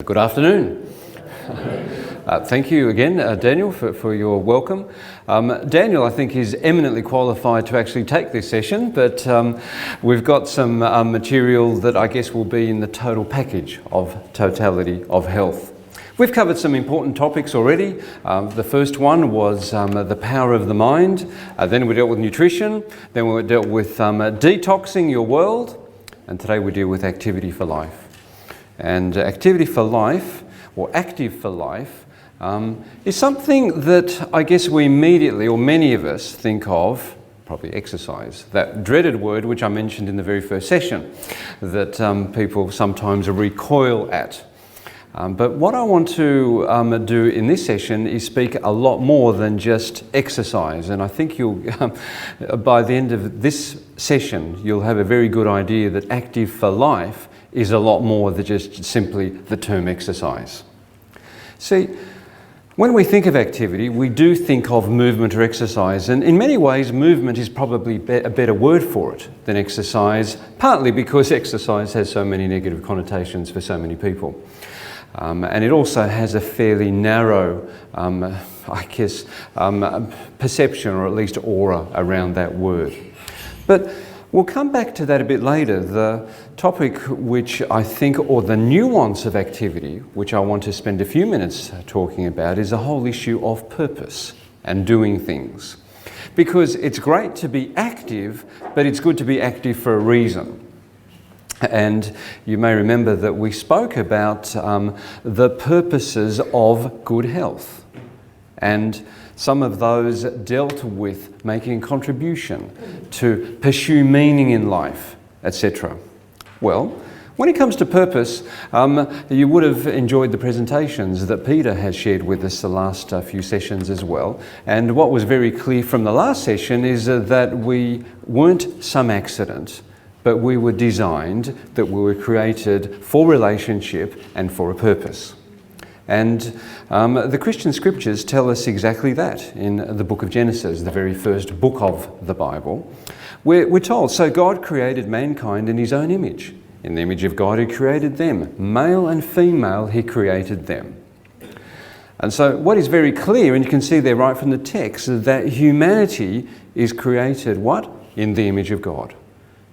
Good afternoon. Thank you again, Daniel, for your welcome. Daniel, I think, is eminently qualified to actually take this session, but we've got some material that I guess will be in the total package of totality of health. We've covered some important topics already. The first one was the power of the mind. Then we dealt with nutrition. Then we dealt with detoxing your world. And today we deal with activity for life. And activity for life, or active for life, is something that I guess we immediately, or many of us, think of, probably exercise. That dreaded word which I mentioned in the very first session, that people sometimes recoil at. But what I want to do in this session is speak a lot more than just exercise. And I think you'll, by the end of this session, you'll have a very good idea that active for life is a lot more than just simply the term exercise. See, when we think of activity, we do think of movement or exercise, and in many ways movement is probably a better word for it than exercise, partly because exercise has so many negative connotations for so many people. And it also has a fairly narrow, perception, or at least aura around that word. But we'll come back to that a bit later. The topic which I think, or the nuance of activity, which I want to spend a few minutes talking about, is the whole issue of purpose and doing things. Because it's great to be active, but it's good to be active for a reason. And you may remember that we spoke about the purposes of good health. And some of those dealt with making a contribution, to pursue meaning in life, etc. Well, when it comes to purpose, you would have enjoyed the presentations that Peter has shared with us the last few sessions as well. And what was very clear from the last session is that we weren't some accident, but we were designed, that we were created for relationship and for a purpose. And the Christian scriptures tell us exactly that in the book of Genesis, the very first book of the Bible. We're told, so God created mankind in his own image. In the image of God he created them. Male and female he created them. And so what is very clear, and you can see there right from the text, that humanity is created what? In the image of God.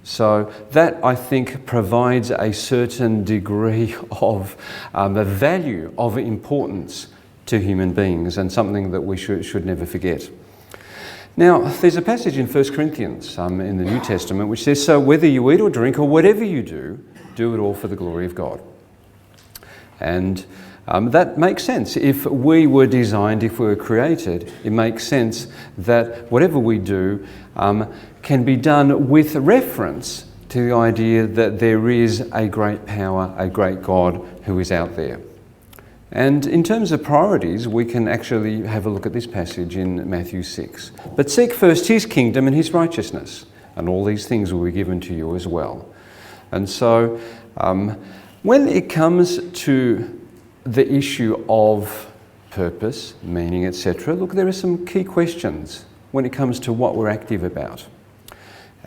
So that, I think, provides a certain degree of the value of importance to human beings, and something that we should never forget. Now, there's a passage in 1 Corinthians in the New Testament which says, so whether you eat or drink or whatever you do it all for the glory of God. And that makes sense. If we were designed, if we were created, it makes sense that whatever we do can be done with reference to the idea that there is a great power, a great God who is out there. And in terms of priorities, we can actually have a look at this passage in Matthew 6. But seek first his kingdom and his righteousness, and all these things will be given to you as well. And so when it comes to the issue of purpose, meaning, etc., look, there are some key questions when it comes to what we're active about.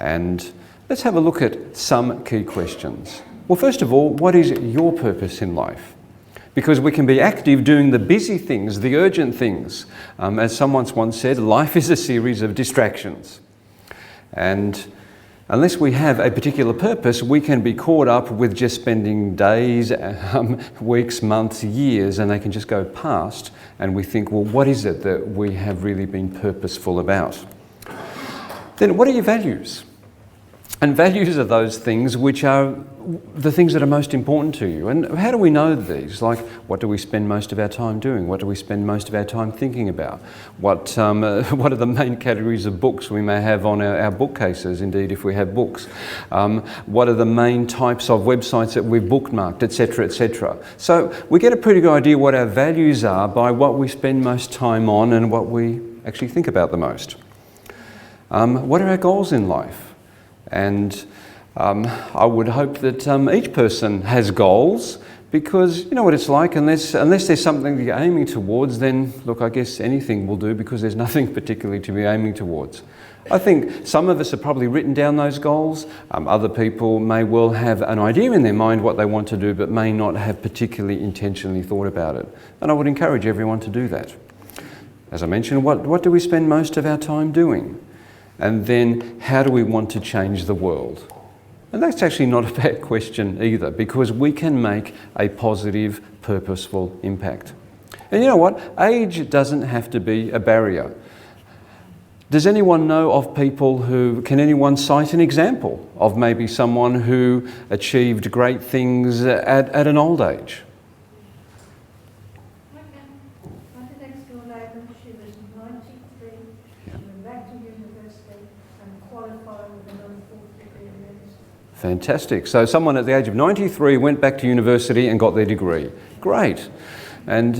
And let's have a look at some key questions. Well, first of all, what is your purpose in life? Because we can be active doing the busy things, the urgent things. As someone once said, life is a series of distractions. And unless we have a particular purpose, we can be caught up with just spending days, weeks, months, years, and they can just go past, and we think, well, what is it that we have really been purposeful about? Then what are your values? And values are those things which are the things that are most important to you. And how do we know these? Like, what do we spend most of our time doing? What do we spend most of our time thinking about? What are the main categories of books we may have on our bookcases, indeed, if we have books? What are the main types of websites that we've bookmarked, etc., etc.? So we get a pretty good idea what our values are by what we spend most time on and what we actually think about the most. What are our goals in life? And I would hope that each person has goals, Because you know what it's like, unless there's something that you're aiming towards, then look, I guess anything will do because there's nothing particularly to be aiming towards. I think some of us have probably written down those goals. Other people may well have an idea in their mind what they want to do, but may not have particularly intentionally thought about it. And I would encourage everyone to do that. As I mentioned, what do we spend most of our time doing? And then how do we want to change the world? And that's actually not a bad question either, because we can make a positive, purposeful impact. And you know what? Age doesn't have to be a barrier. Does anyone know of people can anyone cite an example of maybe someone who achieved great things at an old age? My next door neighbour, she was 93, she went back to university and qualified with another 4th degree in medicine. Fantastic. So someone at the age of 93 went back to university and got their degree. Great. And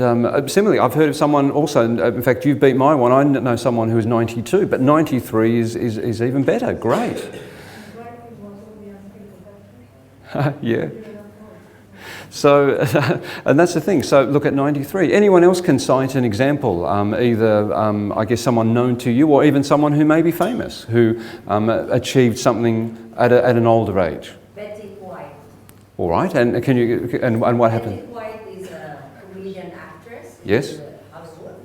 similarly, I've heard of someone also, in fact you've beat my one, I know someone who is 92, but 93 is even better. Great. Yeah. So, and that's the thing. So look at 93. Anyone else can cite an example, either I guess someone known to you or even someone who may be famous, who achieved something at an older age. Betty White. All right, and can you and what happened? Betty White is a comedian actress. Yes. In Hollywood.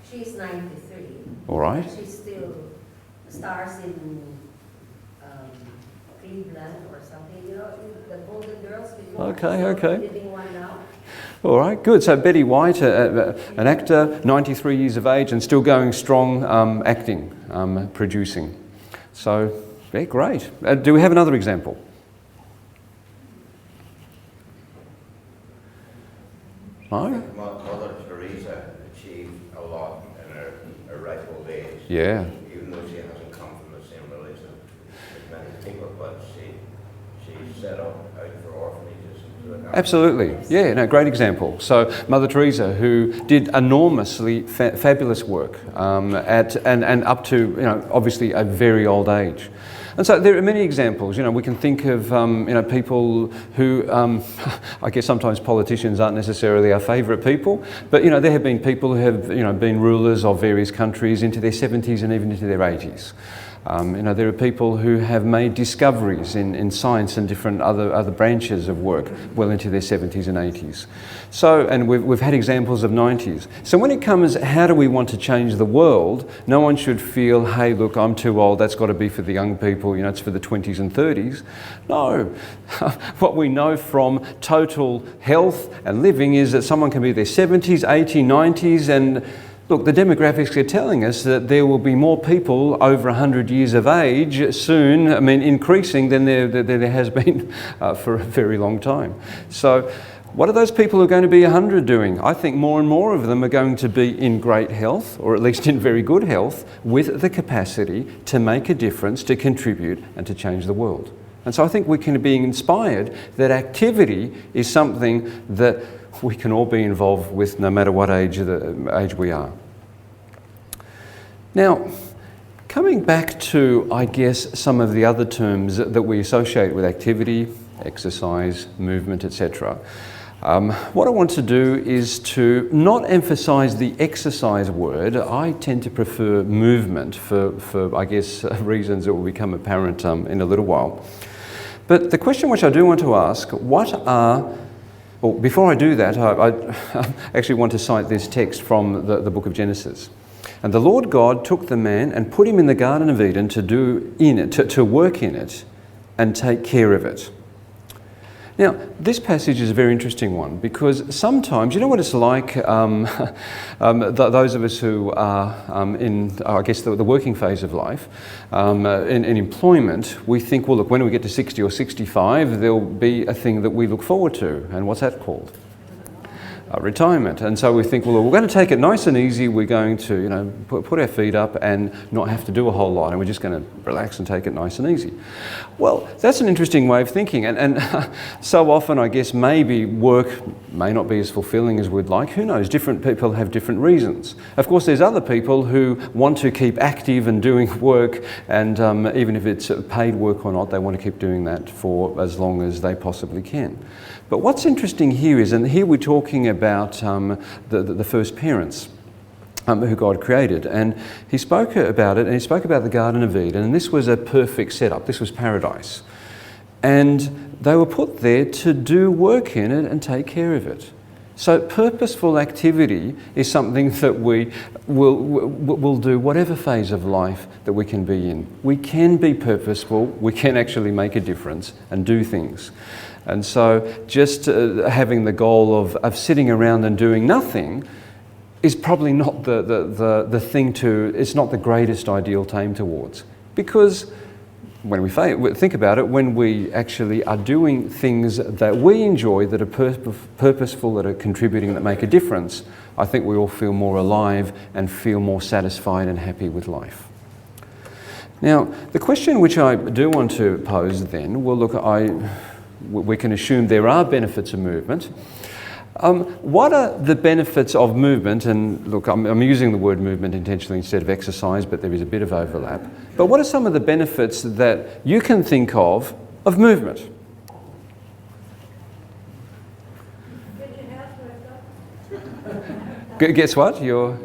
She's 93. All right. She still stars in Cleveland or something. You know, the Golden Girls before. Okay. Living one now. All right, good. So Betty White, an actor, 93 years of age and still going strong, acting, producing. So, yeah, great. Do we have another example? No? Mother Teresa achieved a lot in her ripe old age. Yeah. Even though she hasn't come from the same religion as many people, but she set up out for orphanages and doing that. Absolutely. Yeah, no, great example. So Mother Teresa, who did enormously fabulous work and up to, you know, obviously a very old age. And so there are many examples. You know, we can think of people who I guess sometimes politicians aren't necessarily our favourite people, but you know there have been people who have been rulers of various countries into their 70s and even into their 80s. There are people who have made discoveries in science and different other branches of work well into their 70s and 80s. So, and we've had examples of 90s. So when it comes, how do we want to change the world? No one should feel, hey, look, I'm too old, that's got to be for the young people, it's for the 20s and 30s. No. What we know from total health and living is that someone can be their 70s, 80s, 90s, and look, the demographics are telling us that there will be more people over 100 years of age soon, increasing than there has been for a very long time. So what are those people who are going to be 100 doing? I think more and more of them are going to be in great health, or at least in very good health, with the capacity to make a difference, to contribute and to change the world. And so I think we can be inspired that activity is something that we can all be involved with no matter what age we are. Now, coming back to, I guess, some of the other terms that we associate with activity, exercise, movement, etc. What I want to do is to not emphasise the exercise word. I tend to prefer movement for I guess, reasons that will become apparent in a little while. But the question which I do want to ask, well, before I do that, I actually want to cite this text from the book of Genesis. And the Lord God took the man and put him in the Garden of Eden to work in it and take care of it. Now, this passage is a very interesting one because sometimes, you know what it's like, those of us who are in, I guess, the working phase of life, in employment, we think, well, look, when we get to 60 or 65, there'll be a thing that we look forward to. And what's that called? retirement. And so we think, well, we're going to take it nice and easy. We're going to, you know, put our feet up and not have to do a whole lot, and we're just going to relax and take it nice and easy. Well, that's an interesting way of thinking, and so often I guess maybe work may not be as fulfilling as we'd like. Who knows? Different people have different reasons. Of course, there's other people who want to keep active and doing work, and even if it's paid work or not, they want to keep doing that for as long as they possibly can. But what's interesting here is, and here we're talking about the first parents who God created, and he spoke about it, and he spoke about the Garden of Eden, and this was a perfect setup. This was paradise. And they were put there to do work in it and take care of it. So purposeful activity is something that we will do whatever phase of life that we can be in. We can be purposeful, we can actually make a difference and do things. And so just having the goal of sitting around and doing nothing is probably not the thing to, it's not the greatest ideal to aim towards. Because when we think about it, when we actually are doing things that we enjoy, that are purposeful, that are contributing, that make a difference, I think we all feel more alive and feel more satisfied and happy with life. Now, the question which I do want to pose then, well, look, we can assume there are benefits of movement. What are the benefits of movement? And look, I'm using the word movement intentionally instead of exercise, but there is a bit of overlap. But what are some of the benefits that you can think of movement? Get your house worked up. Guess what? Get your house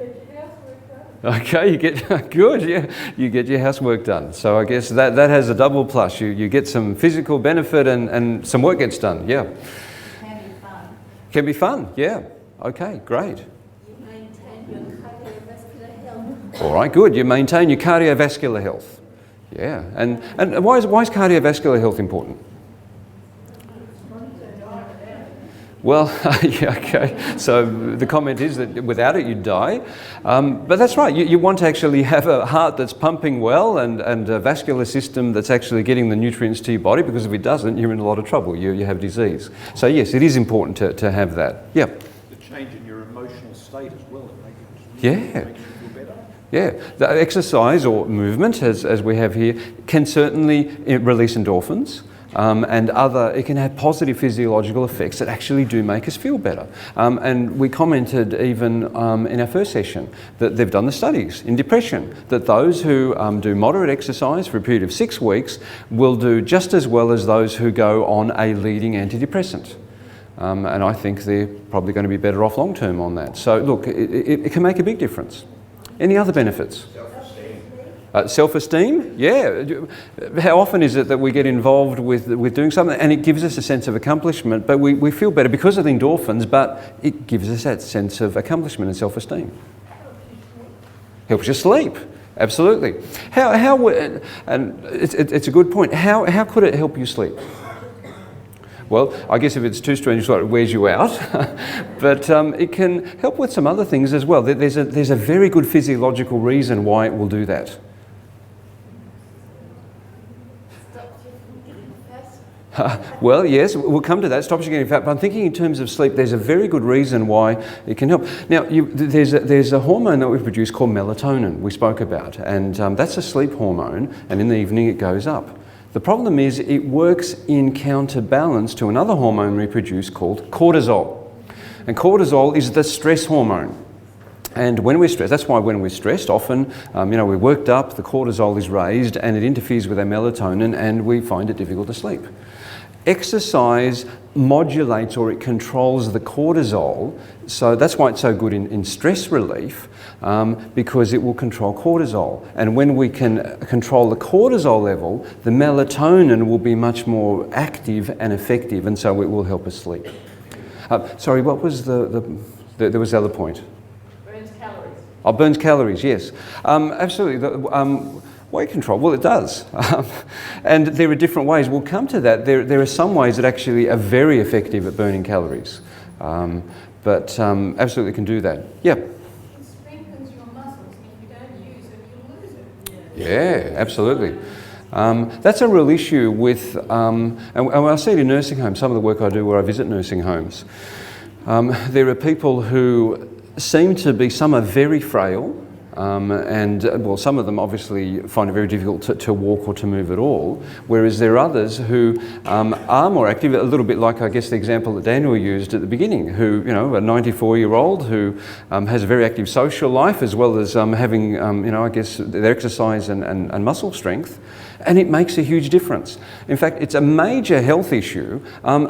worked up. Okay, you get good. Yeah, you get your housework done. So I guess that has a double plus. You get some physical benefit and some work gets done. Yeah. Can be fun, yeah. Okay, great. You maintain your cardiovascular health. All right, good. You maintain your cardiovascular health. Yeah, and why is cardiovascular health important? Well, yeah, okay. So the comment is that without it, you'd die. But that's right. You want to actually have a heart that's pumping well and a vascular system that's actually getting the nutrients to your body, because if it doesn't, you're in a lot of trouble. You have disease. So yes, it is important to have that. Yeah. The change in your emotional state as well. Makes Yeah. you feel better. Yeah, the exercise or movement, as we have here, can certainly release endorphins. And it can have positive physiological effects that actually do make us feel better. And we commented even in our first session that they've done the studies in depression, that those who do moderate exercise for a period of 6 weeks will do just as well as those who go on a leading antidepressant. And I think they're probably going to be better off long term on that. So look, it can make a big difference. Any other benefits? Self-esteem, yeah. How often is it that we get involved with doing something and it gives us a sense of accomplishment, but we feel better because of the endorphins, but it gives us that sense of accomplishment and self-esteem. Helps you sleep, absolutely. And it's a good point. How could it help you sleep? Well, I guess if it's too strenuous, it wears you out. But it can help with some other things as well. There's a very good physiological reason why it will do that. Well, yes, we'll come to that. Stops you getting fat. But I'm thinking in terms of sleep, there's a very good reason why it can help. Now, there's a hormone that we produce called melatonin, we spoke about. And that's a sleep hormone. And in the evening, it goes up. The problem is it works in counterbalance to another hormone we produce called cortisol. And cortisol is the stress hormone. And when we're stressed, that's why when we're stressed, often, we're worked up, the cortisol is raised, and it interferes with our melatonin, and we find it difficult to sleep. Exercise modulates or it controls the cortisol, so that's why it's so good in stress relief, because it will control cortisol. And when we can control the cortisol level, the melatonin will be much more active and effective, and so it will help us sleep. Sorry, what was there was the other point? Burns calories. Oh, burns calories, yes. Absolutely. Weight control, well, it does. And there are different ways. We'll come to that. There are some ways that actually are very effective at burning calories. But absolutely can do that. Yeah. It strengthens your muscles, and if you don't use it, you'll lose it. Yeah, absolutely. That's a real issue with, and I see it in nursing homes, some of the work I do where I visit nursing homes. There are people who seem to be, some are very frail, well, some of them obviously find it very difficult to walk or to move at all, whereas there are others who are more active, a little bit like, I guess, the example that Daniel used at the beginning, who, you know, a 94-year-old who has a very active social life as well as having, you know, I guess, their exercise and muscle strength, and it makes a huge difference. In fact, it's a major health issue,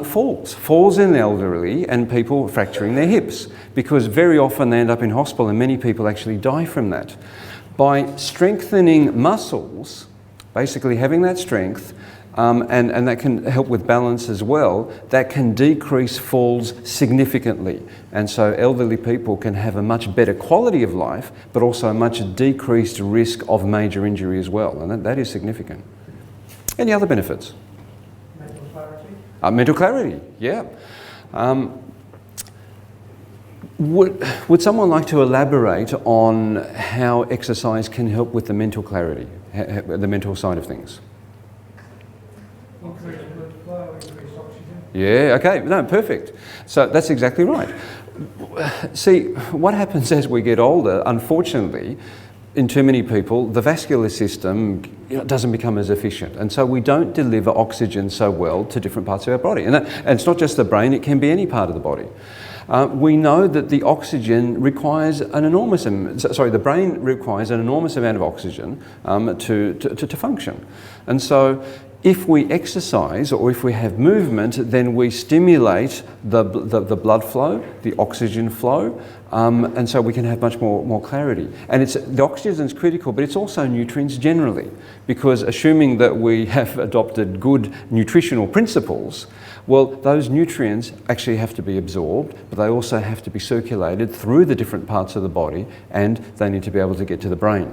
falls in the elderly and people fracturing their hips, because very often they end up in hospital and many people actually die from that. By strengthening muscles, basically having that strength, and that can help with balance as well, that can decrease falls significantly. And so elderly people can have a much better quality of life, but also a much decreased risk of major injury as well. And that is significant. Any other benefits? Mental clarity. Mental clarity, yeah. Would someone like to elaborate on how exercise can help with the mental clarity, the mental side of things? Increase blood flow, increase oxygen. Yeah, okay, no, perfect. So that's exactly right. See, what happens as we get older, unfortunately, in too many people, the vascular system doesn't become as efficient, and so we don't deliver oxygen so well to different parts of our body. And it's not just the brain, it can be any part of the body. We know that the oxygen requires an enormous, the brain requires an enormous amount of oxygen to function. And so if we exercise or if we have movement, then we stimulate the blood flow, the oxygen flow, and so we can have much more clarity. And the oxygen is critical, but it's also nutrients generally, because assuming that we have adopted good nutritional principles, well, those nutrients actually have to be absorbed, but they also have to be circulated through the different parts of the body, and they need to be able to get to the brain.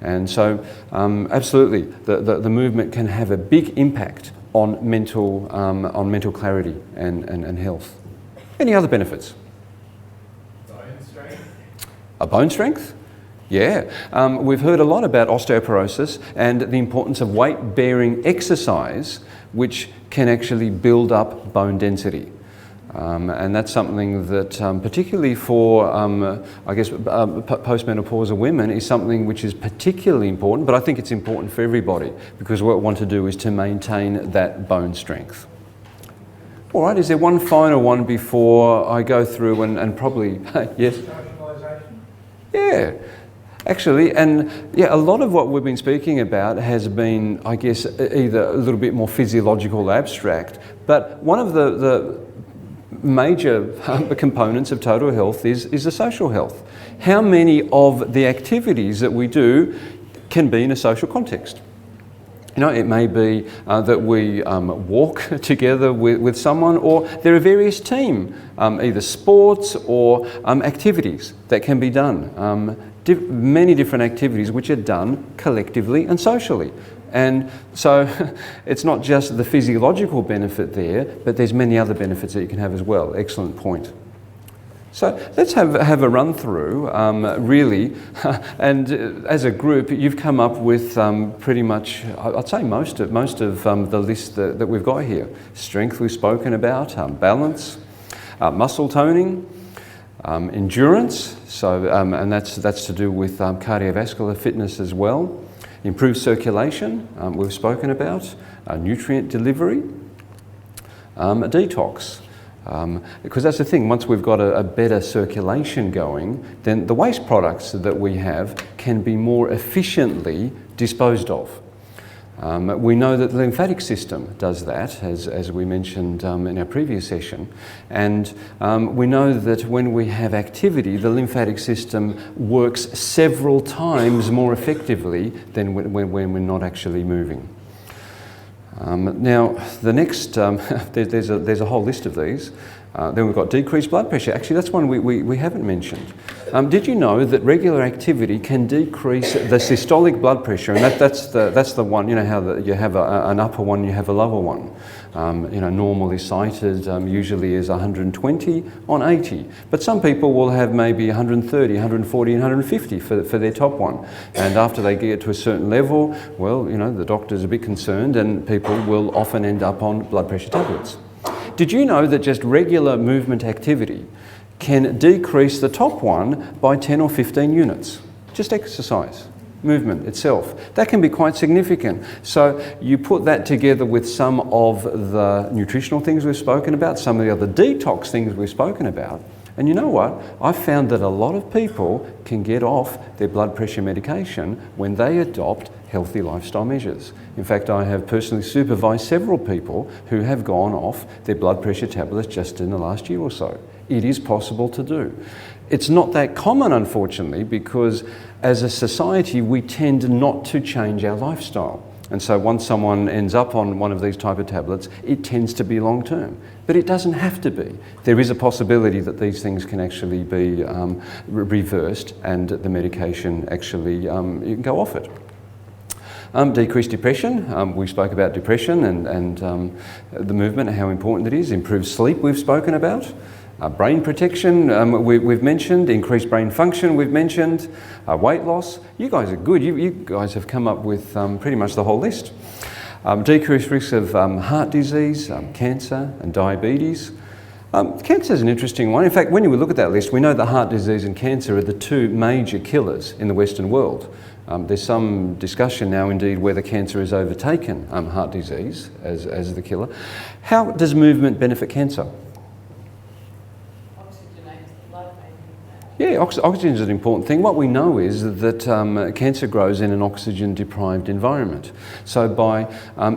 And so, absolutely, the movement can have a big impact on mental clarity and health. Any other benefits? Bone strength. Bone strength? Yeah. We've heard a lot about osteoporosis and the importance of weight-bearing exercise, which can actually build up bone density. And that's something that, particularly for, I guess, postmenopausal women, is something which is particularly important, but I think it's important for everybody, because what we want to do is to maintain that bone strength. All right, is there one final one before I go through and probably, yes? Socialisation. Yeah. Actually, and yeah, a lot of what we've been speaking about has been, I guess, either a little bit more physiological, abstract, but one of the major components of total health is the social health. How many of the activities that we do can be in a social context? You know, it may be that we walk together with someone, or there are various team, either sports or activities that can be done. Many different activities which are done collectively and socially. And so it's not just the physiological benefit there, but there's many other benefits that you can have as well. Excellent point. So let's have a run through, really, and as a group, you've come up with pretty much, I'd say most of the list that we've got here. Strength we've spoken about, balance, muscle toning, endurance, so and that's to do with cardiovascular fitness as well. Improved circulation, we've spoken about, nutrient delivery, detox. Because that's the thing, once we've got a better circulation going, then the waste products that we have can be more efficiently disposed of. We know that the lymphatic system does that, as we mentioned in our previous session, and we know that when we have activity, the lymphatic system works several times more effectively than when we're not actually moving. Now, the next, there's a whole list of these. Then we've got decreased blood pressure. Actually, that's one we haven't mentioned. Did you know that regular activity can decrease the systolic blood pressure? And that's the one, you know, how you have an upper one, you have a lower one. You know, normally cited usually is 120 on 80. But some people will have maybe 130, 140, and 150 for their top one. And after they get to a certain level, well, you know, the doctor's a bit concerned and people will often end up on blood pressure tablets. Did you know that just regular movement activity can decrease the top one by 10 or 15 units? Just exercise, movement itself. That can be quite significant. So you put that together with some of the nutritional things we've spoken about, some of the other detox things we've spoken about, and you know what? I've found that a lot of people can get off their blood pressure medication when they adopt healthy lifestyle measures. In fact, I have personally supervised several people who have gone off their blood pressure tablets just in the last year or so. It is possible to do. It's not that common, unfortunately, because as a society we tend not to change our lifestyle. And so once someone ends up on one of these type of tablets, it tends to be long term. But it doesn't have to be. There is a possibility that these things can actually be reversed and the medication actually, you can go off it. Decreased depression, we spoke about depression and the movement and how important it is. Improved sleep we've spoken about. Brain protection we've mentioned. Increased brain function we've mentioned. Weight loss. You guys are good. You guys have come up with pretty much the whole list. Decreased risk of heart disease, cancer and diabetes. Cancer is an interesting one. In fact, when we look at that list, we know that heart disease and cancer are the two major killers in the Western world. There's some discussion now indeed whether cancer has overtaken heart disease as the killer. How does movement benefit cancer? Yeah, oxygen is an important thing. What we know is that cancer grows in an oxygen-deprived environment. So by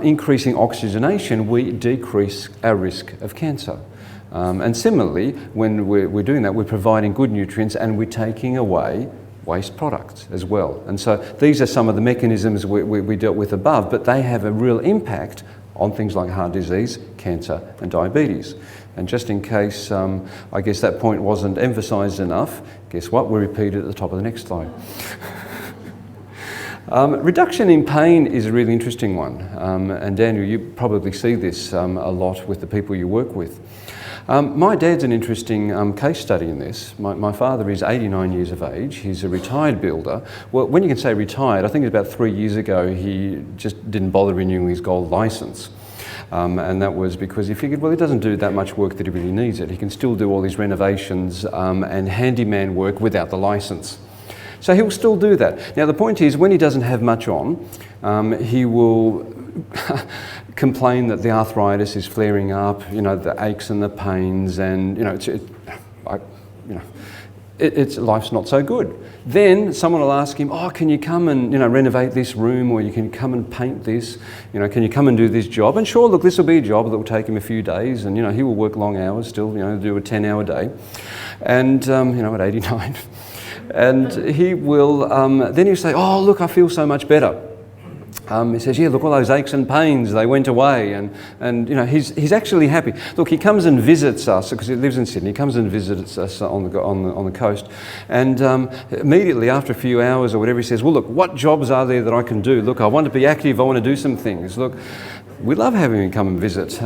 increasing oxygenation, we decrease our risk of cancer. And similarly, when we're doing that, we're providing good nutrients and we're taking away waste products as well. And so these are some of the mechanisms we dealt with above, but they have a real impact on things like heart disease, cancer and diabetes. And just in case, I guess that point wasn't emphasised enough, guess what? We repeat it at the top of the next slide. Reduction in pain is a really interesting one. And Daniel, you probably see this a lot with the people you work with. My dad's an interesting case study in this. My father is 89 years of age. He's a retired builder. Well, when you can say retired, I think about 3 years ago he just didn't bother renewing his gold licence. And that was because he figured, well, he doesn't do that much work that he really needs it. He can still do all these renovations and handyman work without the licence. So he'll still do that. Now the point is, when he doesn't have much on, he will complain that the arthritis is flaring up, you know, the aches and the pains, and you know, life's not so good. Then someone will ask him, oh, can you come and, you know, renovate this room, or you can come and paint this, you know, can you come and do this job? And sure, look, this will be a job that will take him a few days, and, you know, he will work long hours still, you know, do a 10-hour day, and, you know, at 89. And he will, then he'll say, oh, look, I feel so much better. He says, yeah, look, all those aches and pains, they went away, and you know, he's actually happy. Look, he comes and visits us, because he lives in Sydney. He comes and visits us on the coast, and immediately after a few hours or whatever, he says, well, look, what jobs are there that I can do? Look, I want to be active, I want to do some things. Look, we love having him come and visit.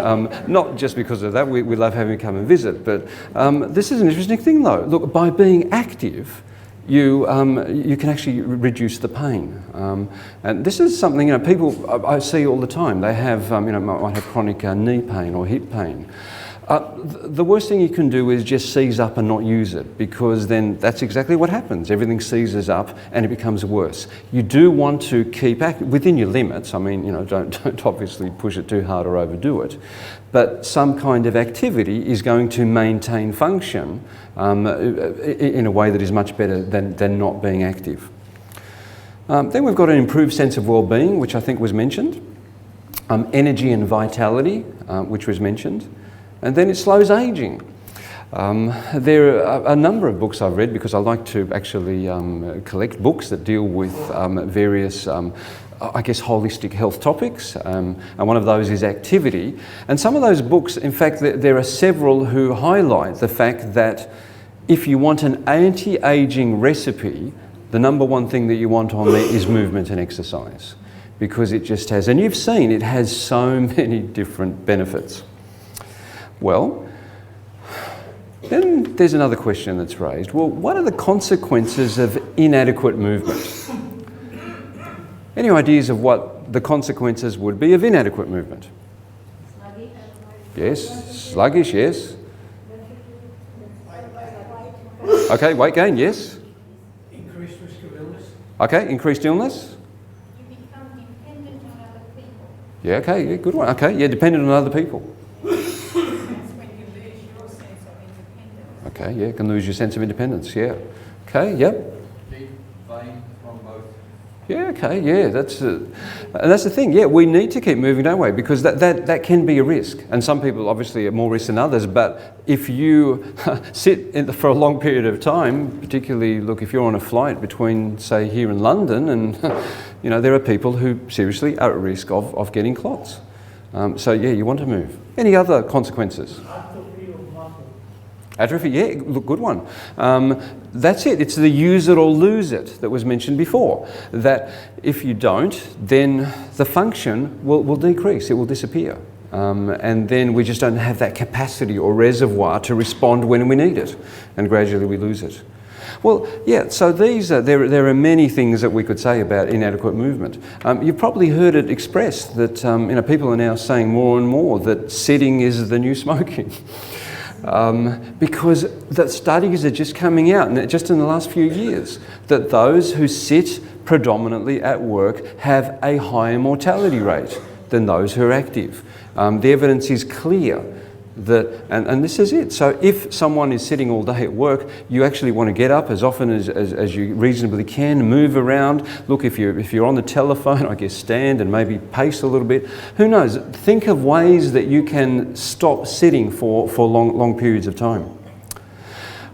Not just because of that, we love having him come and visit, but this is an interesting thing though. Look, by being active, you can actually reduce the pain. And this is something, you know, people I see all the time. They have, you know, might have chronic knee pain or hip pain. The worst thing you can do is just seize up and not use it, because then that's exactly what happens. Everything seizes up and it becomes worse. You do want to keep within your limits. I mean, you know, don't obviously push it too hard or overdo it. But some kind of activity is going to maintain function in a way that is much better than not being active. Then we've got an improved sense of well-being, which I think was mentioned. Energy and vitality, which was mentioned. And then it slows aging. There are a number of books I've read, because I like to actually collect books that deal with various, I guess, holistic health topics. And one of those is activity. And some of those books, in fact, there are several who highlight the fact that if you want an anti-aging recipe, the number one thing that you want on there is movement and exercise, because it just has, and you've seen, it has so many different benefits. Well, then there's another question that's raised. Well, what are the consequences of inadequate movement? Any ideas of what the consequences would be of inadequate movement? Yes. Sluggish, yes. Okay, weight gain, yes. Increased risk of illness. Okay, increased illness. You become dependent on other people. Yeah, okay, yeah, good one. Okay, yeah, dependent on other people. That's when you lose your sense of independence. Okay, yeah, can lose your sense of independence, yeah. Okay, yep. Deep vein thrombosis. Yeah, okay, yeah, and that's the thing, yeah, we need to keep moving, don't we? Because that can be a risk. And some people obviously are more risk than others, but if you sit for a long period of time, particularly, look, if you're on a flight between, say, here and London, and, you know, there are people who seriously are at risk of getting clots. So, yeah, you want to move. Any other consequences? Atrophy, yeah, look, good one. That's it. It's the use it or lose it that was mentioned before. That if you don't, then the function will decrease. It will disappear. And then we just don't have that capacity or reservoir to respond when we need it. And gradually we lose it. Well, yeah, so there are many things that we could say about inadequate movement. You've probably heard it expressed that you know, people are now saying more and more that sitting is the new smoking. Because the studies are just coming out, and just in the last few years, that those who sit predominantly at work have a higher mortality rate than those who are active. The evidence is clear that, and this is it. So if someone is sitting all day at work, you actually want to get up as often as you reasonably can, move around. Look, if you're on the telephone, I guess stand and maybe pace a little bit. Who knows? Think of ways that you can stop sitting for long periods of time.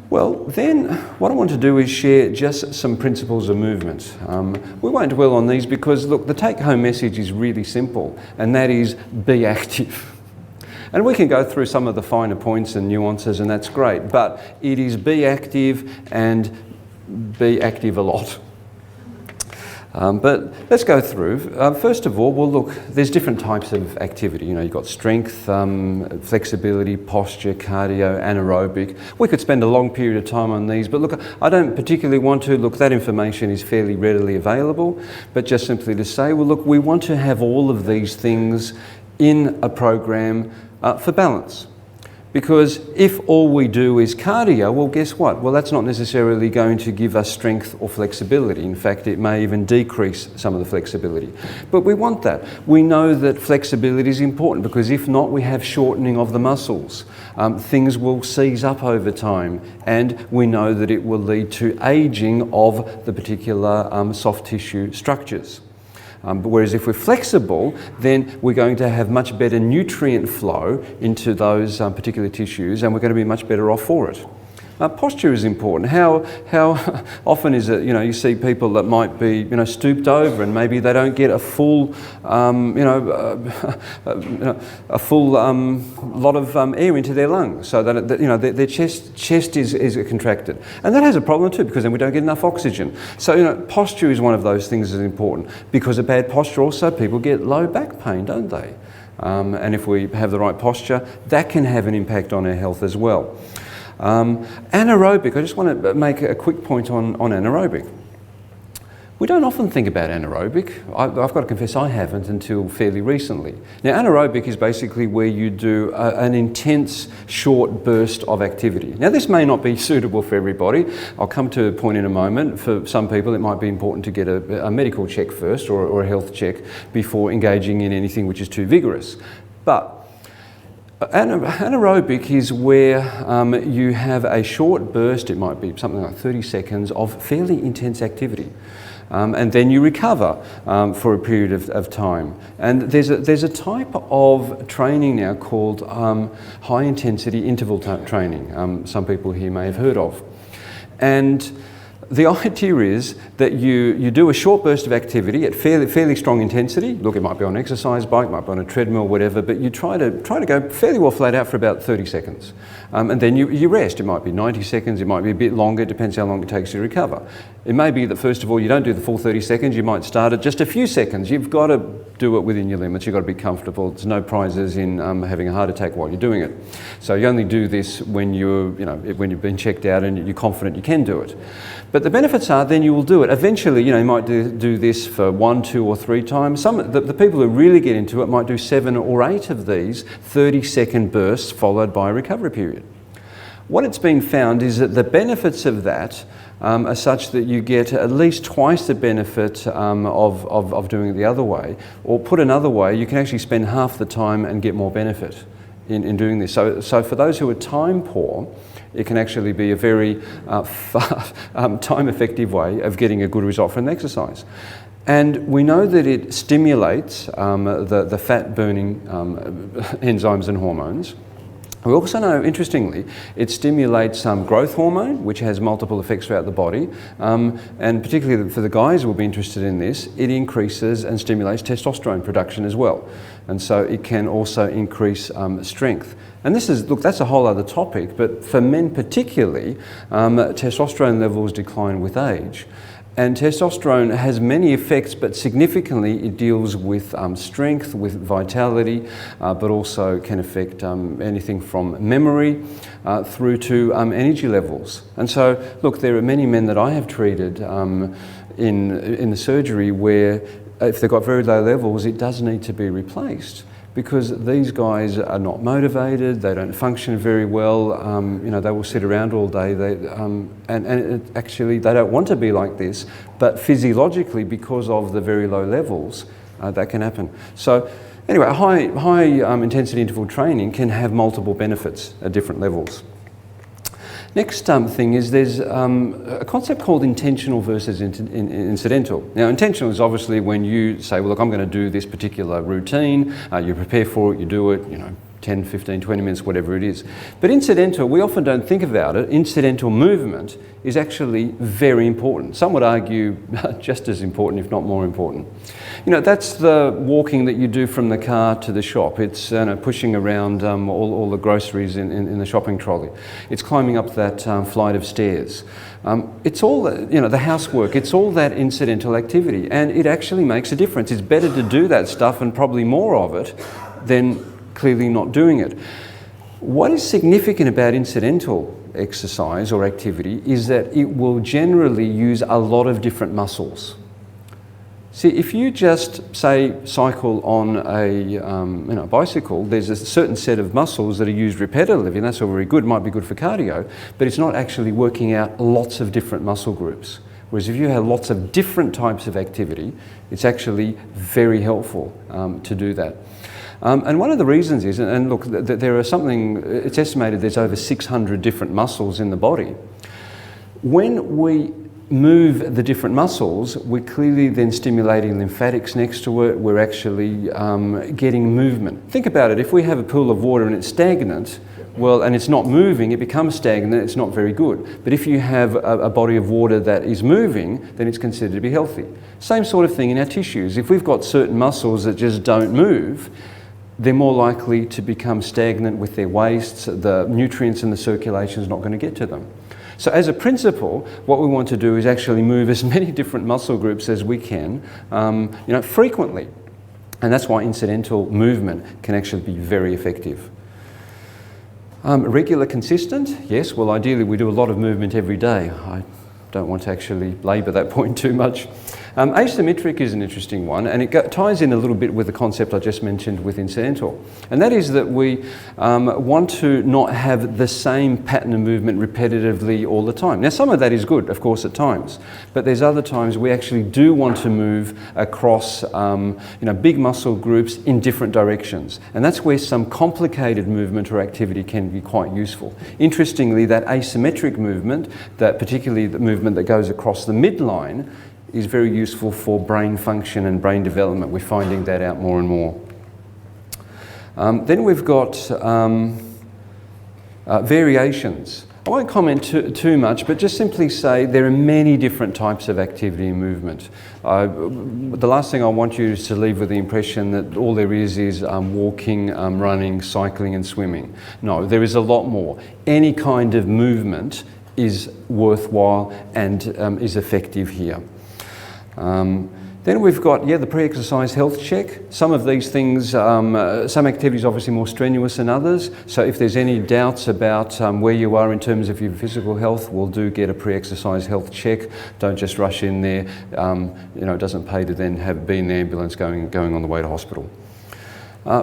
Well, then what I want to do is share just some principles of movement. We won't dwell on these because, look, the take-home message is really simple, and that is be active. And we can go through some of the finer points and nuances, and that's great, but it is be active and be active a lot. But let's go through. First of all, well, look, there's different types of activity. You know, you've got strength, flexibility, posture, cardio, anaerobic. We could spend a long period of time on these, but look, I don't particularly want to. Look, that information is fairly readily available, but just simply to say, well, look, we want to have all of these things in a program for balance. Because if all we do is cardio, well, guess what? Well, that's not necessarily going to give us strength or flexibility. In fact, it may even decrease some of the flexibility. But we want that. We know that flexibility is important because if not, we have shortening of the muscles. Things will seize up over time, and we know that it will lead to aging of the particular soft tissue structures. But whereas if we're flexible, then we're going to have much better nutrient flow into those particular tissues, and we're going to be much better off for it. Posture is important. How often is it, you know, you see people that might be, you know, stooped over and maybe they don't get a full, a full lot of air into their lungs, so that you know, their chest is contracted, and that has a problem too because then we don't get enough oxygen. So, you know, posture is one of those things that is important. Because of bad posture, also people get low back pain, don't they? And if we have the right posture, that can have an impact on our health as well. Anaerobic, I just want to make a quick point on anaerobic. We don't often think about anaerobic. I've got to confess I haven't until fairly recently. Now, anaerobic is basically where you do an intense short burst of activity. Now, this may not be suitable for everybody. I'll come to a point in a moment. For some people it might be important to get a medical check first or a health check before engaging in anything which is too vigorous. But anaerobic is where you have a short burst, it might be something like 30 seconds of fairly intense activity. And then you recover for a period of time. And there's a type of training now called high intensity interval training. Some people here may have heard of. And the idea is that you do a short burst of activity at fairly strong intensity. Look, it might be on an exercise bike, might be on a treadmill, whatever, but you try to go fairly well flat out for about 30 seconds. And then you rest. It might be 90 seconds, it might be a bit longer, it depends how long it takes you to recover. It may be that first of all you don't do the full 30 seconds, you might start at just a few seconds. You've got to do it within your limits, you've got to be comfortable. There's no prizes in having a heart attack while you're doing it. So you only do this when when you've been checked out and you're confident you can do it. But the benefits are then you will do it. Eventually, you might do this for 1, 2 or 3 times. The people who really get into it might do 7 or 8 of these 30-second bursts followed by a recovery period. What it's been found is that the benefits of that are such that you get at least twice the benefit of doing it the other way. Or put another way, you can actually spend half the time and get more benefit in doing this. So for those who are time poor, it can actually be a very time-effective way of getting a good result from exercise. And we know that it stimulates the fat-burning enzymes and hormones. We also know, interestingly, it stimulates growth hormone, which has multiple effects throughout the body, and particularly for the guys who will be interested in this, it increases and stimulates testosterone production as well. And so it can also increase strength. And this is, look, that's a whole other topic, but for men particularly, testosterone levels decline with age. And testosterone has many effects, but significantly it deals with strength, with vitality, but also can affect anything from memory through to energy levels. And so, look, there are many men that I have treated in the surgery where if they've got very low levels, it does need to be replaced, because these guys are not motivated, they don't function very well, they will sit around all day, actually they don't want to be like this, but physiologically, because of the very low levels, that can happen. So anyway, high intensity interval training can have multiple benefits at different levels. Next thing is there's a concept called intentional versus incidental. Now, intentional is obviously when you say, well, look, I'm going to do this particular routine, you prepare for it, you do it, 10, 15, 20 minutes, whatever it is. But incidental, we often don't think about it. Incidental movement is actually very important. Some would argue just as important, if not more important. That's the walking that you do from the car to the shop. It's pushing around all the groceries in the shopping trolley. It's climbing up that flight of stairs. It's all, the housework, it's all that incidental activity, and it actually makes a difference. It's better to do that stuff, and probably more of it, than clearly not doing it. What is significant about incidental exercise or activity is that it will generally use a lot of different muscles. See, if you just, say, cycle on a bicycle, there's a certain set of muscles that are used repetitively, and that's all very good, might be good for cardio, but it's not actually working out lots of different muscle groups. Whereas if you have lots of different types of activity, it's actually very helpful to do that. And one of the reasons is, and look, there are it's estimated there's over 600 different muscles in the body. When we move the different muscles, we're clearly then stimulating lymphatics next to it, we're actually getting movement. Think about it, if we have a pool of water and it's stagnant, well, and it's not moving, it becomes stagnant, it's not very good. But if you have a body of water that is moving, then it's considered to be healthy. Same sort of thing in our tissues. If we've got certain muscles that just don't move, they're more likely to become stagnant with their wastes. The nutrients in the circulation is not going to get to them. So as a principle, what we want to do is actually move as many different muscle groups as we can, frequently. And that's why incidental movement can actually be very effective. Regular, consistent, yes, well ideally we do a lot of movement every day. I don't want to actually labour that point too much. Asymmetric is an interesting one, and it ties in a little bit with the concept I just mentioned with incidental. And that is that we want to not have the same pattern of movement repetitively all the time. Now, some of that is good, of course, at times, but there's other times we actually do want to move across big muscle groups in different directions. And that's where some complicated movement or activity can be quite useful. Interestingly, that asymmetric movement, particularly the movement that goes across the midline, is very useful for brain function and brain development. We're finding that out more and more. Then we've got variations. I won't comment too much, but just simply say there are many different types of activity and movement. The last thing I want you is to leave with the impression that all there is walking, running, cycling and swimming. No, there is a lot more. Any kind of movement is worthwhile and is effective here. Then we've got, the pre-exercise health check. Some of these things, some activities obviously more strenuous than others. So if there's any doubts about where you are in terms of your physical health, we'll do get a pre-exercise health check. Don't just rush in there. It doesn't pay to then be in the ambulance going on the way to hospital.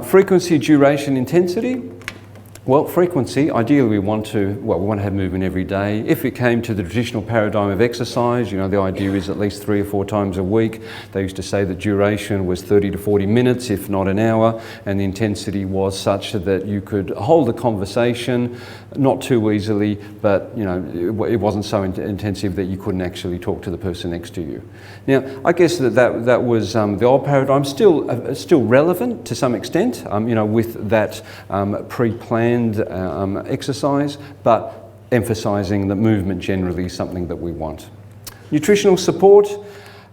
Frequency, duration, intensity. Well, frequency, ideally we want to have movement every day. If it came to the traditional paradigm of exercise, the idea is at least 3 or 4 times a week. They used to say that duration was 30 to 40 minutes, if not an hour, and the intensity was such that you could hold a conversation, not too easily, but it wasn't so intensive that you couldn't actually talk to the person next to you. Now, I guess that was the old paradigm, still relevant to some extent, with that pre-planned exercise, but emphasising that movement generally is something that we want. Nutritional support,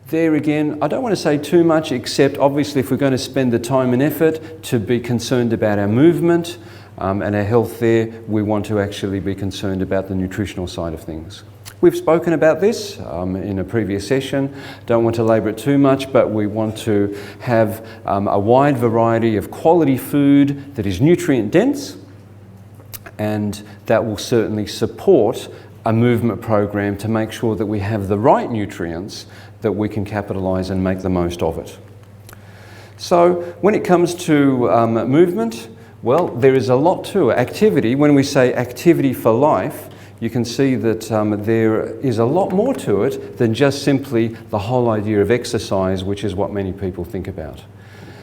there again, I don't want to say too much, except obviously if we're going to spend the time and effort to be concerned about our movement and our health there, we want to actually be concerned about the nutritional side of things. We've spoken about this in a previous session. Don't want to labour it too much, but we want to have a wide variety of quality food that is nutrient dense, and that will certainly support a movement program to make sure that we have the right nutrients that we can capitalise and make the most of it. So when it comes to movement, well, there is a lot to it. Activity, when we say activity for life, you can see that there is a lot more to it than just simply the whole idea of exercise, which is what many people think about.